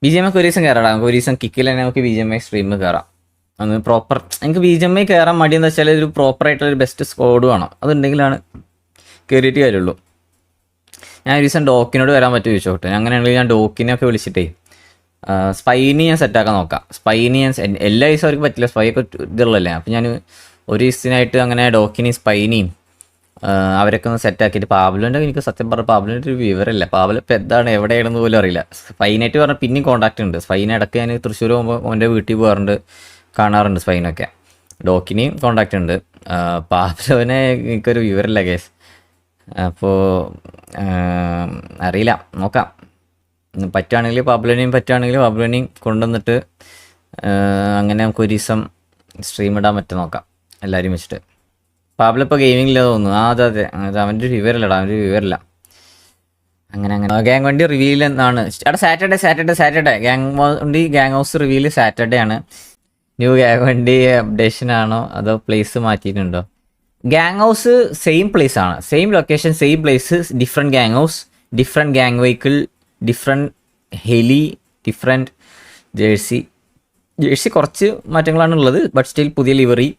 BGMI ഒരു ദിവസം കയറാം, നമുക്ക് ഒരു ദിവസം കിക്കിൽ തന്നെ നമുക്ക് BGMI സ്ട്രീമിൽ കയറാം. അന്ന് പ്രോപ്പർ എനിക്ക് BGMI കയറാൻ മടിയെന്ന് വെച്ചാൽ ഒരു പ്രോപ്പറായിട്ടുള്ളൊരു ബെസ്റ്റ് സ്കോഡ് വേണം. അതുണ്ടെങ്കിലാണ് കയറിയിട്ട് കാര്യമുള്ളൂ. ഞാൻ ഒരു ദിവസം ഡോക്കിനോട് വരാൻ പറ്റുമോ ചോദിച്ചോട്ടെ. അങ്ങനെയാണെങ്കിൽ ഞാൻ ഡോക്കിനെയൊക്കെ വിളിച്ചിട്ടേ സ്പൈനി ഞാൻ സെറ്റാക്കാൻ നോക്കാം. സ്പൈനി ഞാൻ എല്ലാ ദിവസവും അവർക്ക് പറ്റില്ല, സ്പൈ ഒക്കെ ഇതുള്ളല്ലേ. അപ്പം ഞാൻ ഒരു ദിവസത്തിനായിട്ട് അങ്ങനെ ഡോക്കിനെയും സ്പൈനിയും അവരൊക്കെ ഒന്ന് സെറ്റാക്കിയിട്ട് പാബ്ലോൻ്റെ എനിക്ക് സത്യം പറഞ്ഞാൽ പാബ്ലോൻ്റെ ഒരു വിവരമില്ല. പാബ്ലോ ഇപ്പോൾ എന്താണ് എവിടെയാണെന്ന് പോലും അറിയില്ല. സ്പൈനായിട്ട് പറഞ്ഞാൽ പിന്നെയും കോൺടാക്റ്റ് ഉണ്ട്. സ്പൈൻ ഇടയ്ക്ക് ഞാൻ തൃശ്ശൂർ പോകുമ്പോൾ അവൻ്റെ വീട്ടിൽ പോകാറുണ്ട്, കാണാറുണ്ട് സ്പൈനൊക്കെ. ഡോക്കിനെയും കോൺടാക്റ്റ് ഉണ്ട്. പാബ്ലോനെ എനിക്കൊരു വിവരമില്ല കേസ്. അപ്പോൾ അറിയില്ല, നോക്കാം. പറ്റുകയാണെങ്കിൽ പാബ്ലോനെയും കൊണ്ടുവന്നിട്ട് അങ്ങനെ നമുക്ക് ഒരു ദിവസം സ്ട്രീം ഇടാൻ പറ്റും നോക്കാം എല്ലാവരും വെച്ചിട്ട്. പാബ്ലോ ഇപ്പോൾ ഗെയിമിങ്ങില്ലാതെ തോന്നുന്നു. അതെ അവൻ്റെ ഒരു വിവരമില്ല. അങ്ങനെ ഗ്യാങ് വണ്ടി റിവീൽ എന്നാണ്. അവിടെ Saturday gang house reveal Saturday ആണ്. ന്യൂ ഗ്യാങ് വണ്ടി അപ്ഡേഷൻ ആണോ അതോ പ്ലേസ് മാറ്റിയിട്ടുണ്ടോ? ഗ്യാങ് ഹൗസ് സെയിം പ്ലേസ് ആണ്, same location, same place, different gang house, different gang vehicle, different heli, different jersey കുറച്ച് മാറ്റങ്ങളാണ് ഉള്ളത്. ബട്ട് സ്റ്റിൽ പുതിയ ലിവറി,